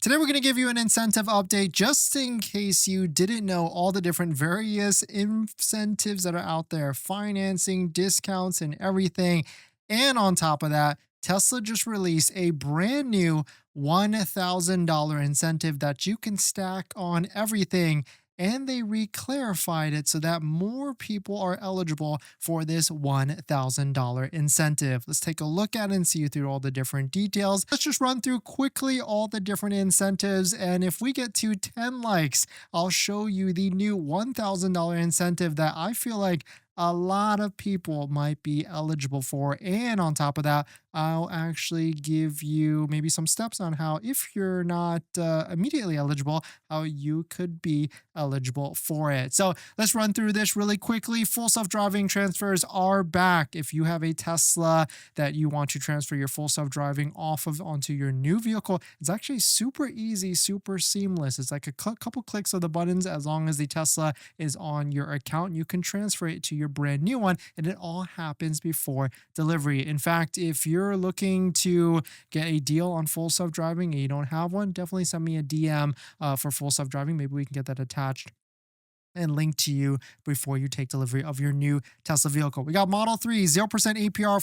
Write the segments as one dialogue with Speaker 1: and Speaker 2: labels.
Speaker 1: Today, we're going to give you an incentive update just in case you didn't know all the different various incentives that are out there, financing, discounts, and everything. And on top of that, Tesla just released a brand new $1,000 incentive that you can stack on everything. And they re-clarified it so that more people are eligible for this $1,000 incentive. Let's take a look at it and see through all the different details. Let's just run through quickly all the different incentives. And if we get to 10 likes, I'll show you the new $1,000 incentive that I feel like a lot of people might be eligible for. And on top of that, I'll actually give you maybe some steps on how, if you're not immediately eligible, how you could be eligible for it. So let's run through this really quickly. Full self-driving transfers are back. If you have a Tesla that you want to transfer your full self-driving off of onto your new vehicle, it's actually super easy, super seamless. It's like a couple clicks of the buttons. As long as the Tesla is on your account, you can transfer it to your brand new one, and it all happens before delivery. In fact, if you're looking to get a deal on full self-driving and you don't have one, definitely send me a DM for full self-driving. Maybe we can get that attached and linked to you before you take delivery of your new Tesla vehicle. We got Model 3, 0% APR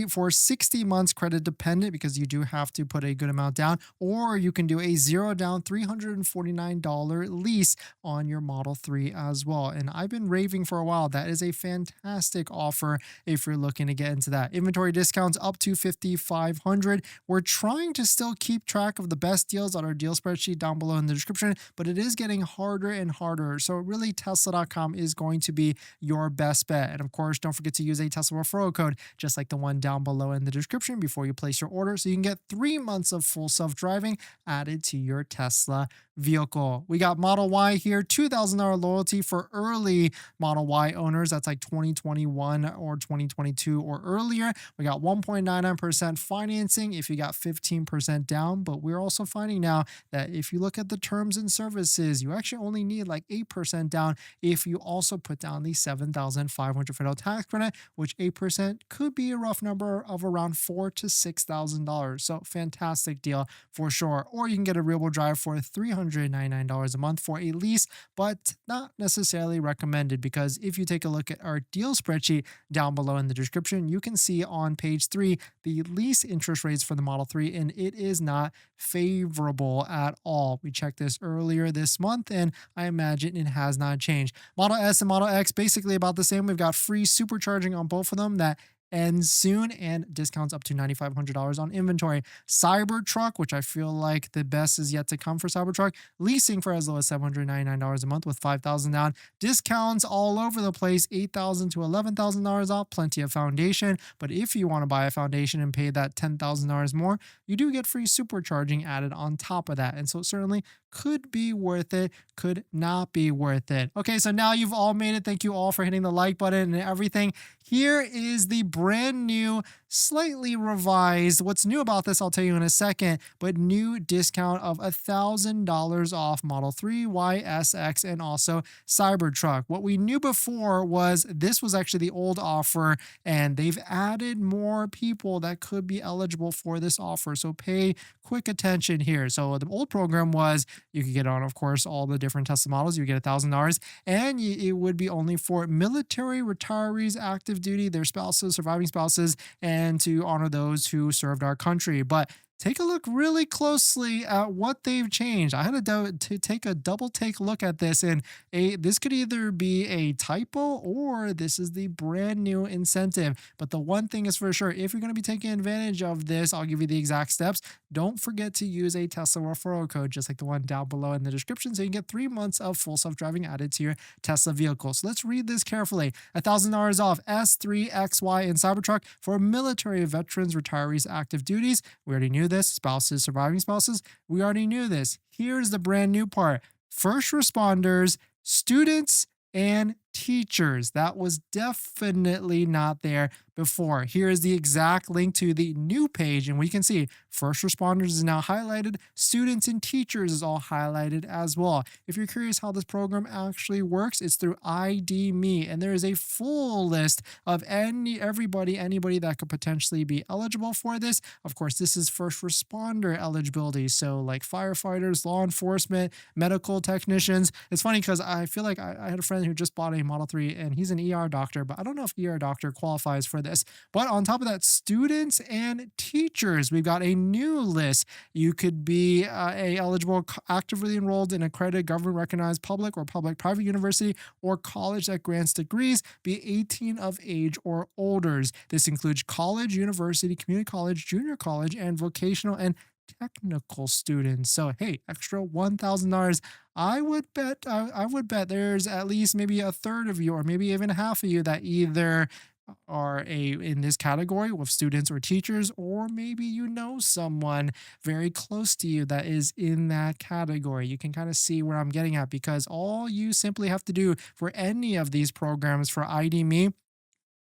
Speaker 1: for 60 months, credit dependent, because you do have to put a good amount down, or you can do a zero down $349 lease on your Model 3 as well. And I've been raving for a while. That is a fantastic offer if you're looking to get into that. Inventory discounts up to $5,500. We're trying to still keep track of the best deals on our deal spreadsheet down below in the description, but it is getting harder and harder. So really, Tesla.com is going to be your best bet. And of course, don't forget to use a Tesla referral code, just like the one down below in the description before you place your order, so you can get 3 months of full self-driving added to your Tesla vehicle. We got Model Y here, $2,000 loyalty for early Model Y owners. That's like 2021 or 2022 or earlier. We got 1.99% financing if you got 15% down. But we're also finding now that if you look at the terms and services, you actually only need like 8% down if you also put down the $7,500 federal tax credit, which 8% could be a rough number of around $4,000 to $6,000. So fantastic deal for sure. Or you can get a rear wheel drive for $399 a month for a lease, but not necessarily recommended, because if you take a look at our deal spreadsheet down below in the description, you can see on page 3 the lease interest rates for the Model 3, and it is not favorable at all. We checked this earlier this month, and I imagine it has not changed. Model S and Model X basically about the same. We've got free supercharging on both of them that ends soon, and discounts up to $9,500 on inventory. Cybertruck, which I feel like the best is yet to come for Cybertruck, leasing for as low as $799 a month with $5,000 down. Discounts all over the place, $8,000 to $11,000 off. Plenty of foundation, but if you want to buy a foundation and pay that $10,000 more, you do get free supercharging added on top of that. And so it certainly could be worth it, could not be worth it. Okay, so now you've all made it. Thank you all for hitting the like button and everything. Here is the brand new, slightly revised, what's new about this I'll tell you in a second, but new discount of $1,000 off Model 3, Y, S, X, and also Cybertruck. What we knew before was this was actually the old offer, and they've added more people that could be eligible for this offer. So pay quick attention here. So the old program was you could get on, of course, all the different Tesla models. You get $1,000, and it would be only for military retirees, active duty, their spouses, surviving spouses, and to honor those who served our country. But take a look really closely at what they've changed. I had to take a double take look at this, and this could either be a typo or this is the brand new incentive. But the one thing is for sure, if you're going to be taking advantage of this, I'll give you the exact steps. Don't forget to use a Tesla referral code, just like the one down below in the description, so you can get 3 months of full self-driving added to your Tesla vehicle. So let's read this carefully. $1,000 off S3, X, Y, and Cybertruck for military veterans, retirees, active duties. We already knew this. Spouses, surviving spouses. We already knew this. Here's the brand new part. First responders, students, and teachers. That was definitely not there before. Here is the exact link to the new page, and we can see first responders is now highlighted, students and teachers is all highlighted as well. If you're curious how this program actually works, it's through ID Me, and there is a full list of anybody that could potentially be eligible for this. Of course, this is first responder eligibility, so like firefighters, law enforcement, medical technicians. It's funny because I feel like I had a friend who just bought a Model 3 and he's an ER doctor, but I don't know if ER doctor qualifies for this. But on top of that, students and teachers, we've got a new list. You could be a eligible, actively enrolled in accredited government recognized public or public private university or college that grants degrees, be 18 of age or older. This includes college, university, community college, junior college, and vocational and technical students. So hey, extra $1,000. I would bet there's at least maybe a third of you, or maybe even half of you, that either are in this category with students or teachers, or maybe you know someone very close to you that is in that category. You can kind of see where I'm getting at, because all you simply have to do for any of these programs for ID Me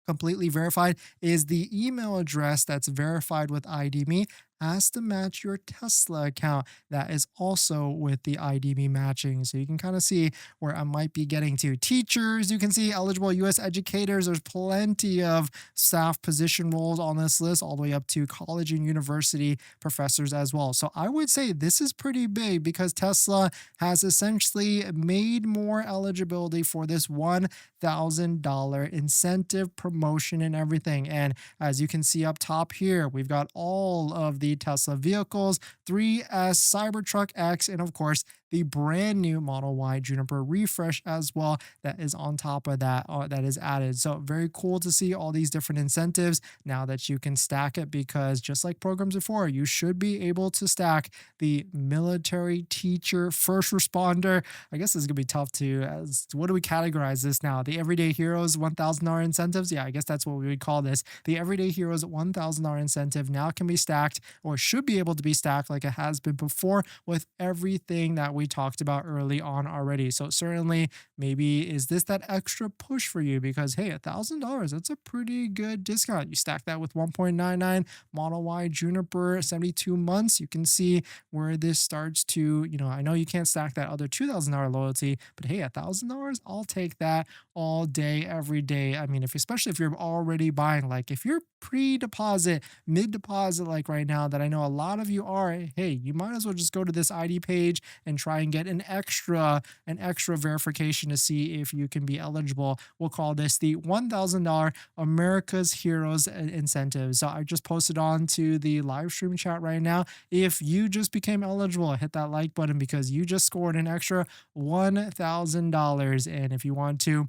Speaker 1: completely verified is the email address that's verified with ID Me has to match your Tesla account that is also with the ID Me matching. So you can kind of see where I might be getting to. Teachers, you can see eligible US educators. There's plenty of staff position roles on this list, all the way up to college and university professors as well. So I would say this is pretty big, because Tesla has essentially made more eligibility for this $1,000 incentive, promotion, and everything. And as you can see up top here, we've got all of the Tesla vehicles, 3S, Cybertruck X, and of course the brand new Model Y Juniper refresh as well that is on top of that, that is added. So very cool to see all these different incentives now that you can stack it, because just like programs before, you should be able to stack the military, teacher, first responder. I guess this is gonna be tough to, what do we categorize this now? The everyday heroes $1,000 incentives. Yeah, I guess that's what we would call this. The everyday heroes $1,000 incentive now can be stacked, or should be able to be stacked like it has been before, with everything that we talked about early on already. So certainly, maybe is this that extra push for you, because hey, $1,000, that's a pretty good discount. You stack that with 1.99 Model Y Juniper 72 months, you can see where this starts to, I know you can't stack that other $2,000 loyalty, but hey, $1,000, I'll take that all day, every day. I mean, especially if you're already buying, like if you're pre-deposit, mid-deposit, like right now, that I know a lot of you are, hey, you might as well just go to this ID page and try and get an extra verification to see if you can be eligible. We'll call this the $1,000 America's Heroes incentive. So I just posted on to the live stream chat right now. If you just became eligible, hit that like button, because you just scored an extra $1,000. And if you want to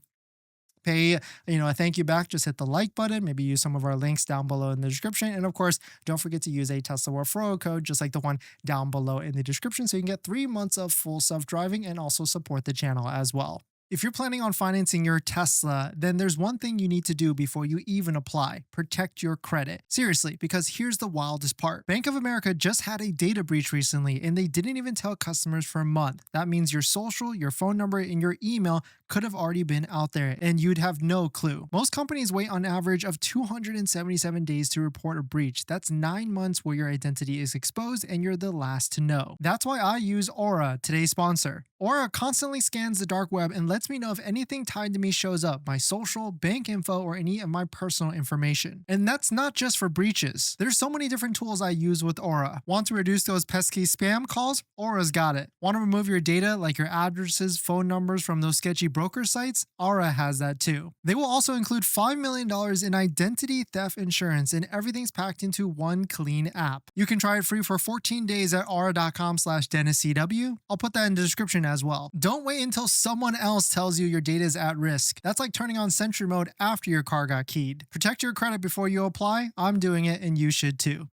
Speaker 1: pay, a thank you back, just hit the like button, maybe use some of our links down below in the description. And of course, don't forget to use a Tesla referral code, just like the one down below in the description, so you can get 3 months of full self-driving and also support the channel as well. If you're planning on financing your Tesla, then there's one thing you need to do before you even apply: protect your credit. Seriously, because here's the wildest part. Bank of America just had a data breach recently, and they didn't even tell customers for a month. That means your social, your phone number, and your email could have already been out there, and you'd have no clue. Most companies wait on average of 277 days to report a breach. That's 9 months where your identity is exposed and you're the last to know. That's why I use Aura, today's sponsor. Aura constantly scans the dark web and lets me know if anything tied to me shows up: my social, bank info, or any of my personal information. And that's not just for breaches. There's so many different tools I use with Aura. Want to reduce those pesky spam calls? Aura's got it. Want to remove your data, like your addresses, phone numbers, from those sketchy broker sites? Aura has that too. They will also include $5 million in identity theft insurance, and everything's packed into one clean app. You can try it free for 14 days at aura.com/DennisCW. I'll put that in the description as well. Don't wait until someone else tells you your data is at risk. That's like turning on Sentry mode after your car got keyed. Protect your credit before you apply. I'm doing it, and you should too.